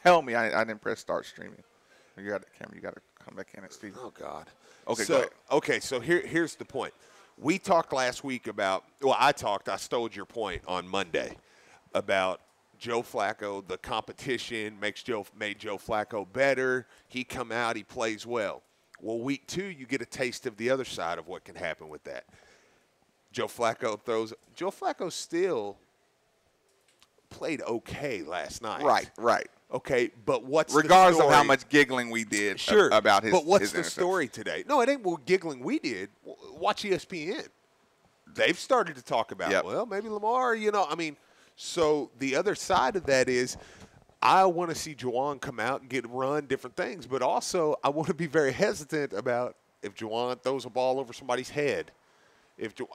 Help me. I didn't press start streaming. You got the camera. You got to come back in and Steve. Oh, God. Okay, go ahead. Okay, so here's the point. We talked last week about – well, I stole your point on Monday about Joe Flacco, the competition made Joe Flacco better. He come out, he plays well. Well, week 2, you get a taste of the other side of what can happen with that. Joe Flacco still played okay last night. Right. Okay, but what's regardless the story? of how much giggling we did about his but what's his the story today? No, it ain't what giggling we did. Watch ESPN. They've started to talk about, well, maybe Lamar, so the other side of that is I want to see Juwan come out and get run, different things, but also I want to be very hesitant about if Juwan throws a ball over somebody's head. If you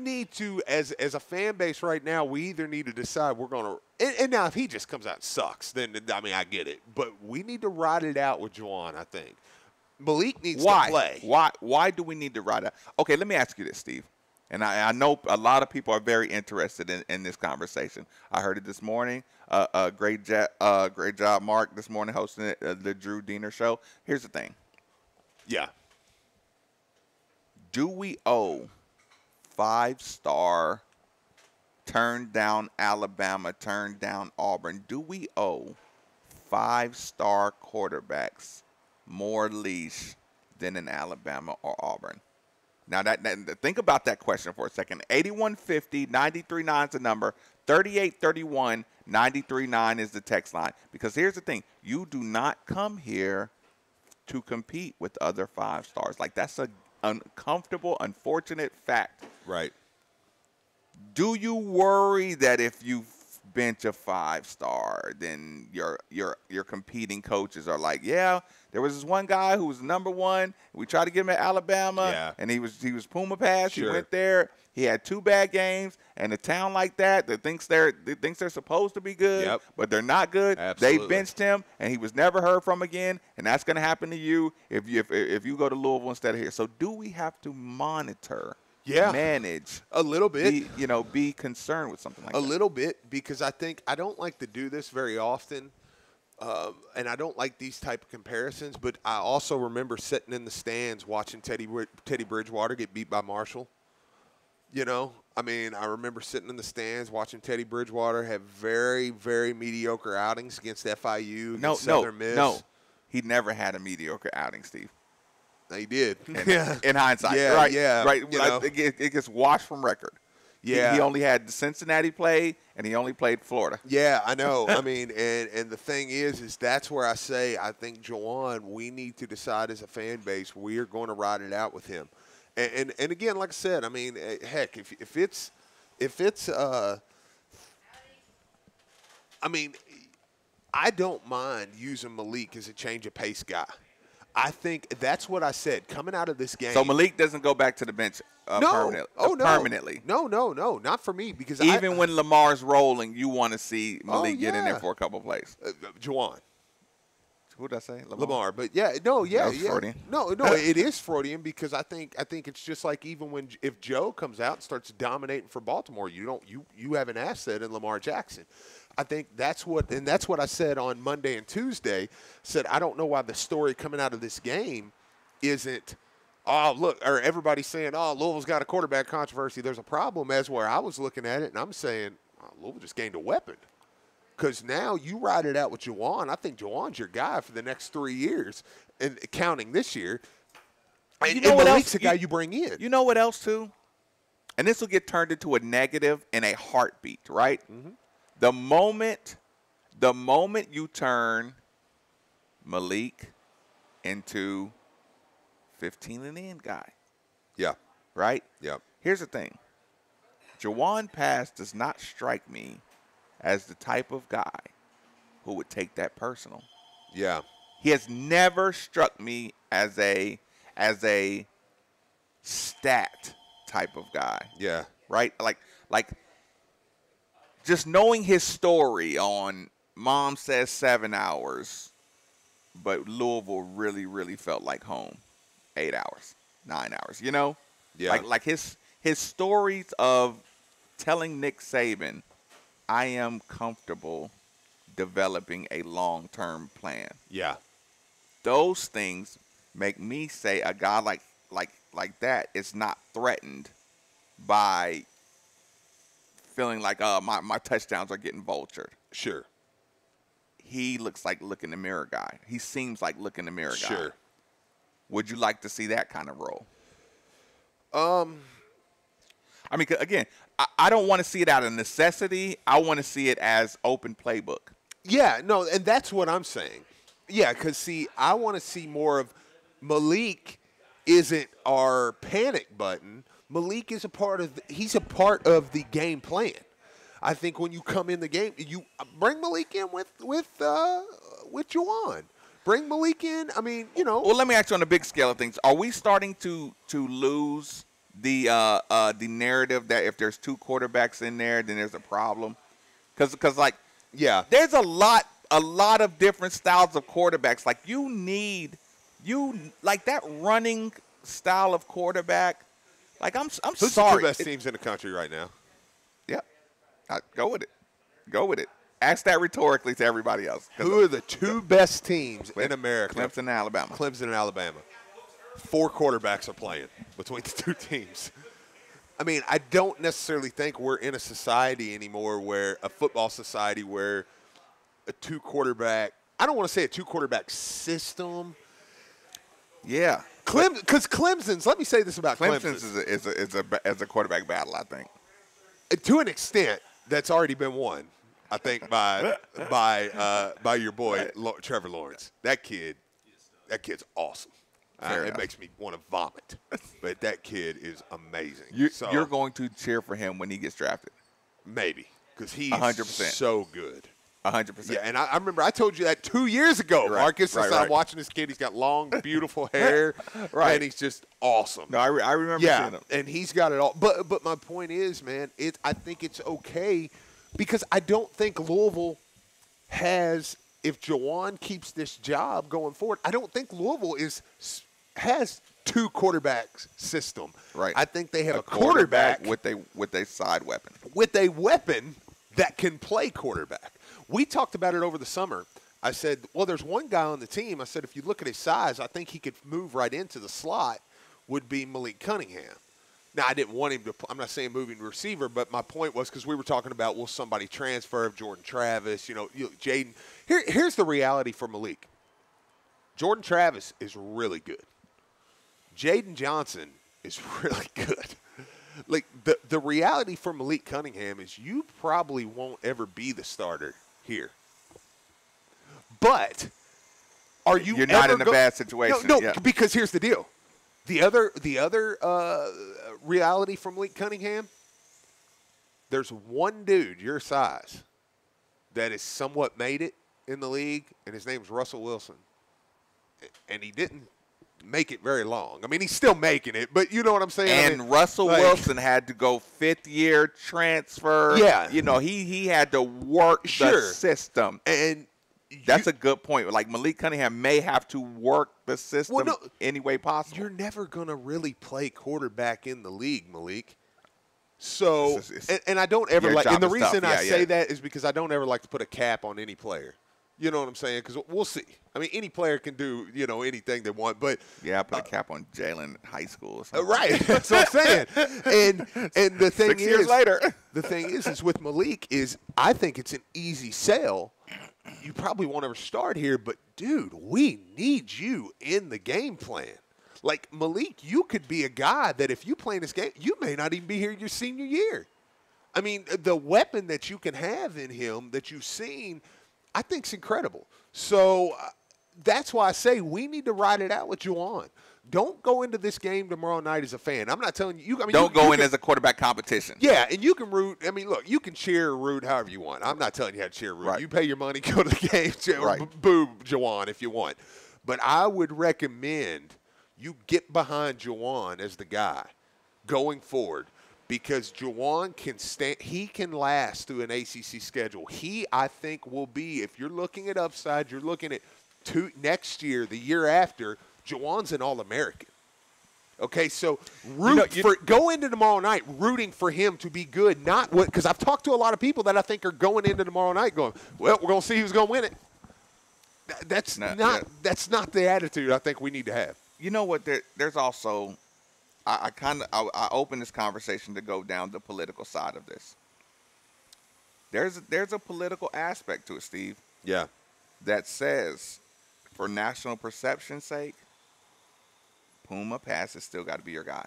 need to, as a fan base right now, we either need to decide we're going to, and now if he just comes out and sucks, then I get it, but we need to ride it out with Juwan. I think Malik needs to play. Why do we need to ride out? Okay, let me ask you this, Steve. And I know a lot of people are very interested in this conversation. I heard it this morning. Great job, Mark, this morning hosting the Drew Diener show. Here's the thing. Yeah. Do we owe 5-star, turned down Alabama, turned down Auburn? Do we owe 5-star quarterbacks more leash than in Alabama or Auburn? Now, think about that question for a second. 8150 939 is the number. 3831 939 is the text line. Because here's the thing. You do not come here to compete with other 5-stars. Like, that's a uncomfortable, unfortunate fact. Right. Do you worry that if you bench a 5-star, then your competing coaches are like, yeah, there was this one guy who was number 1. We tried to get him at Alabama, and he was Puma Pass. Sure. He went there. He had 2 bad games, and a town like that thinks they're supposed to be good, but they're not good. Absolutely. They benched him, and he was never heard from again. And that's going to happen to you if you go to Louisville instead of here. So do we have to monitor? Manage a little bit, be concerned with something like that. A little bit, because I don't like to do this very often, and I don't like these type of comparisons. But I also remember sitting in the stands watching Teddy Bridgewater get beat by Marshall. I remember sitting in the stands watching Teddy Bridgewater have very, very mediocre outings against FIU, against Southern Miss. No, he never had a mediocre outing, Steve. He did. In hindsight. Right. It gets washed from record. Yeah. He only had the Cincinnati play, and he only played Florida. Yeah, I know. And the thing is that's where I say I think Juwan, we need to decide as a fan base we are going to ride it out with him. And again, like I said, heck, if it's I don't mind using Malik as a change of pace guy. I think that's what I said coming out of this game. So Malik doesn't go back to the bench permanently. Permanently. No, not for me, because even when Lamar's rolling, you want to see Malik get in there for a couple of plays. Juwan. Who did I say? Lamar. But Freudian. No, it is Freudian, because I think it's just like even if Joe comes out and starts dominating for Baltimore, you have an asset in Lamar Jackson. I think that's what I said on Monday and Tuesday. Said I don't know why the story coming out of this game isn't, or everybody's saying, Louisville's got a quarterback controversy. There's a problem, as where I was looking at it, and I'm saying, Louisville just gained a weapon. Because now you ride it out with Juwan. I think Juwan's your guy for the next 3 years, and counting this year. And Malik's the guy you bring in. You know what else, too? And this will get turned into a negative in a heartbeat, right? Mm-hmm. The moment you turn Malik into 15 and in guy. Yeah. Right? Yeah. Here's the thing. Juwan Pass does not strike me as the type of guy who would take that personal. Yeah. He has never struck me as a stat type of guy. Yeah. Right? Like just knowing his story on Mom Says 7 hours, but Louisville really, really felt like home. 8 hours, 9 hours, Yeah. Like his stories of telling Nick Saban, I am comfortable developing a long-term plan. Yeah. Those things make me say a guy like that is not threatened by feeling like my touchdowns are getting vultured. Sure. He looks like look in the mirror guy. He seems like look in the mirror guy. Sure. Would you like to see that kind of role? I mean, again, I don't want to see it out of necessity. I want to see it as open playbook. Yeah, no, and that's what I'm saying. Yeah, because, see, I want to see more of Malik isn't our panic button. Malik is he's a part of the game plan. I think when you come in the game, you bring Malik in with Juwan. Bring Malik in. I mean, Well, let me ask you on the big scale of things. Are we starting to lose the narrative that if there's two quarterbacks in there, then there's a problem? Because there's a lot of different styles of quarterbacks. Like like that running style of quarterback. Like I'm Who's sorry. the two best teams in the country right now? Yep. Go with it. Go with it. Ask that rhetorically to everybody else. Who are the two best teams in America? Clemson and Alabama. Clemson and Alabama. 4 quarterbacks are playing between the two teams. I mean, I don't necessarily think we're in a society anymore a football society where a 2-quarterback – I don't want to say a 2-quarterback system. Yeah. Because Clemson's – let me say this about Clemson's. is a quarterback battle, I think. To an extent, that's already been won, I think, by your boy Trevor Lawrence. That kid's awesome. It makes me want to vomit. But that kid is amazing. You're going to cheer for him when he gets drafted? Maybe, because he's 100%. so good. 100%. Yeah, and I remember I told you that 2 years ago, right, Marcus. Right, I'm watching this kid. He's got long, beautiful hair, right, and he's just awesome. No, I remember seeing him. And he's got it all. But my point is, man, I think it's okay because I don't think Louisville has. If Juwan keeps this job going forward, I don't think Louisville has 2 quarterbacks system. Right. I think they have a quarterback with a side weapon. With a weapon that can play quarterback. We talked about it over the summer. I said, well, there's one guy on the team. I said, if you look at his size, I think he could move right into the slot, would be Malik Cunningham. Now, I didn't want him to – I'm not saying moving receiver, but my point was because we were talking about will somebody transfer of Jordan Travis, Jaden. Here's the reality for Malik. Jordan Travis is really good. Jaden Johnson is really good. Like, the reality for Malik Cunningham is you probably won't ever be the starter here. But you're not in a bad situation. No, because here's the deal. The other reality from Malik Cunningham, there's one dude your size that has somewhat made it in the league, and his name's Russell Wilson. And he didn't make it very long. I mean, he's still making it, but you know what I'm saying? And Russell Wilson had to go 5th-year transfer. Yeah. He had to work the system. And that's a good point. Like, Malik Cunningham may have to work the system any way possible. You're never going to really play quarterback in the league, Malik. So, and I don't ever like – and the reason I say that is because I don't ever like to put a cap on any player. You know what I'm saying? Because we'll see. I mean, any player can do, anything they want. But I put a cap on Jalen in high school. Right. That's what I'm saying. And the thing 6 years later. The thing is with Malik is I think it's an easy sell. You probably won't ever start here, but, dude, we need you in the game plan. Like, Malik, you could be a guy that if you play in this game, you may not even be here your senior year. I mean, the weapon that you can have in him that you've seen – I think it's incredible. So that's why I say we need to ride it out with Juwan. Don't go into this game tomorrow night as a fan. I'm not telling you. Don't go in as a quarterback competition. Yeah, and you can root. I mean, look, you can cheer or root however you want. I'm not telling you how to cheer or root. Right. You pay your money, go to the game, boo Juwan if you want. But I would recommend you get behind Juwan as the guy going forward. Because Juwan can stand, he can last through an ACC schedule. He, I think, will be. If you're looking at upside, you're looking at next year, the year after. Juwan's an All-American. Okay, so go into tomorrow night rooting for him to be good, not what, because I've talked to a lot of people that I think are going into tomorrow night going, well, we're going to see who's going to win it. That's not the attitude I think we need to have. You know what? There's also, I open this conversation to go down the political side of this. There's a political aspect to it, Steve. Yeah. That says, for national perception's sake, Puma Pass has still got to be your guy,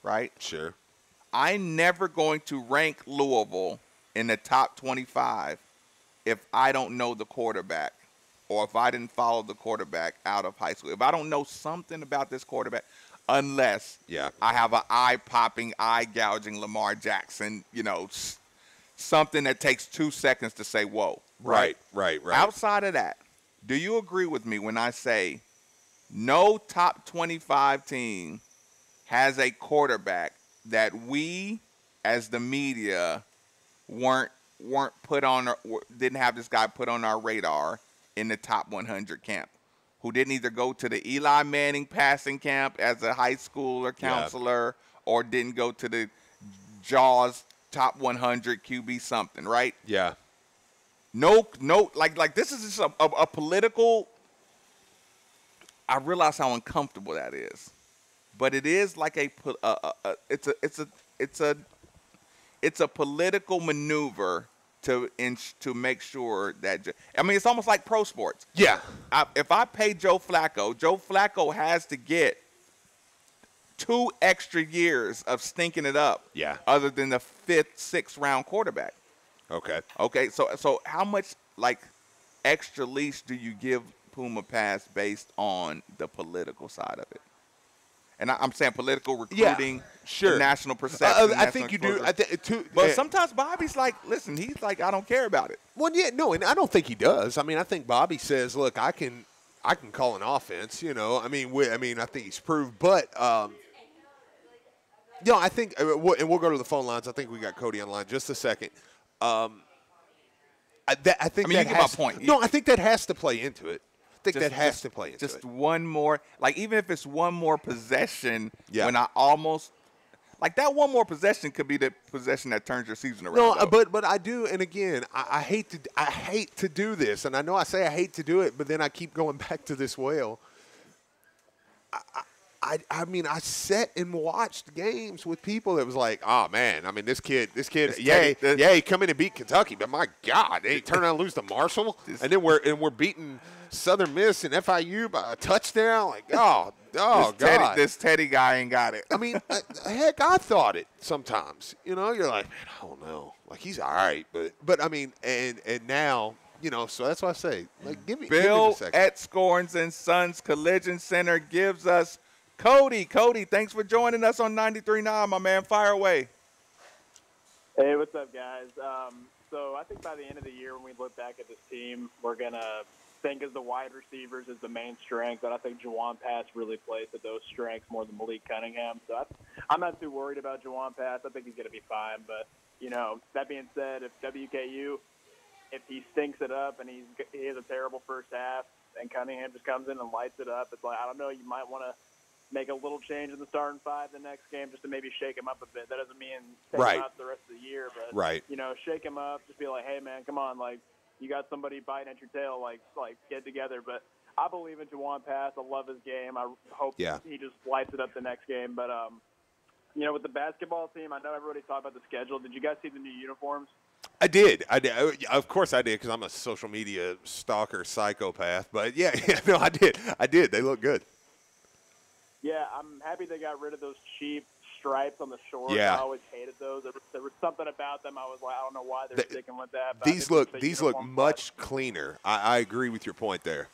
right? Sure. I'm never going to rank Louisville in the top 25 if I don't know the quarterback or if I didn't follow the quarterback out of high school. If I don't know something about this quarterback, unless I have an eye-popping, eye-gouging Lamar Jackson, something that takes 2 seconds to say, whoa. Right. Outside of that, do you agree with me when I say no top 25 team has a quarterback that we, as the media, weren't put on, didn't have this guy put on our radar in the top 100 camp, who didn't either go to the Eli Manning passing camp as a high schooler counselor or didn't go to the Jaws top 100 QB something, right? Yeah. No, like this is just a political. I realize how uncomfortable that is, but it is like it's a political maneuver to make sure that, I mean, it's almost like pro sports. Yeah. If I pay Joe Flacco has to get 2 extra years of stinking it up. Yeah. Other than the 5th, 6th round quarterback. Okay. So how much extra leash do you give Puma Pass based on the political side of it? And I'm saying political recruiting, national perception. I think you do. But sometimes Bobby's like, listen, he's like, I don't care about it. Well, yeah, no, and I don't think he does. I mean, I think Bobby says, look, I can call an offense. I mean, I think he's proved. But I think, and we'll go to the phone lines. I think we got Cody on line just a second. I think you get my point. No, I think that has to play into it. That has to play into it. Just one more, even if it's one more possession, when I almost, that one more possession could be the possession that turns your season around. No, but I do, and again, I hate to do this, and I know I say I hate to do it, but then I keep going back to this well. I mean, I sat and watched games with people that was like, oh, man, I mean, this kid, he come in and beat Kentucky, but my God, they turn around and lose to Marshall, and then we're beating Southern Miss and FIU by a touchdown. God. This Teddy guy ain't got it. I mean, heck, I thought it sometimes. You're like, man, I don't know. He's all right, but I mean, and now, so that's why I say, give me Bill a second. at Scorns and Sons Collision Center gives us Cody, thanks for joining us on 93.9, my man. Fire away. Hey, what's up, guys? So I think by the end of the year, when we look back at this team, we're going to think as the wide receivers as the main strength, and I think Juwan Pass really plays to those strengths more than Malik Cunningham. So I'm not too worried about Juwan Pass. I think he's going to be fine. But, that being said, if WKU, if he stinks it up and he has a terrible first half and Cunningham just comes in and lights it up, it's like, I don't know, you might want to make a little change in the starting 5 the next game just to maybe shake him up a bit. That doesn't mean take him out the rest of the year, but shake him up. Just be like, hey man, come on, you got somebody biting at your tail, get together. But I believe in Juwan Pass. I love his game. I hope he just lights it up the next game. But with the basketball team, I know everybody talked about the schedule. Did you guys see the new uniforms? I did. Of course I did, because I'm a social media stalker psychopath. But no, I did. They look good. Yeah, I'm happy they got rid of those cheap stripes on the shorts. Yeah. I always hated those. There was something about them. I was like, I don't know why they're sticking with that. But these look much cleaner. I agree with your point there.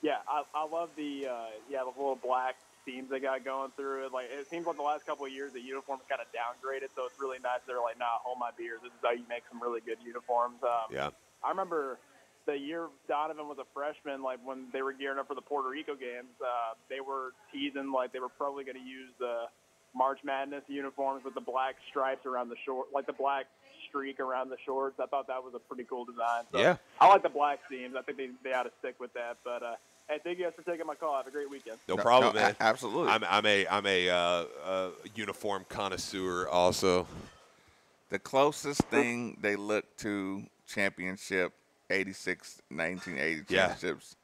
Yeah, I love the little black seams they got going through it. It seems like the last couple of years the uniforms kind of downgraded, so it's really nice. They're like, nah, hold my beer. This is how you make some really good uniforms. I remember the year Donovan was a freshman, when they were gearing up for the Puerto Rico games, they were teasing they were probably going to use the March Madness uniforms with the black stripes around the short, the black streak around the shorts. I thought that was a pretty cool design. So I like the black seams. I think they ought to stick with that. But Hey, thank you guys for taking my call. Have a great weekend. No problem, man. Absolutely. I'm a uniform connoisseur also. The closest thing they look to championship 86, 1980 championships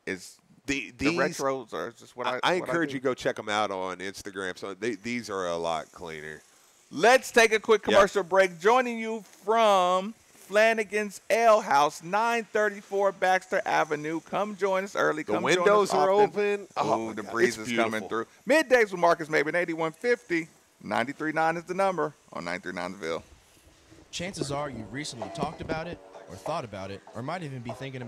is the retros are just what I encourage you to go check them out on Instagram. So these are a lot cleaner. Let's take a quick commercial break. Joining you from Flanagan's Ale House, 934 Baxter Avenue. Come join us early. The windows are open. Oh, the breeze is coming through. Middays with Marcus Maben, 8150. 93.9 is the number on 939 The Ville. Chances are you recently talked about it or thought about it or might even be thinking about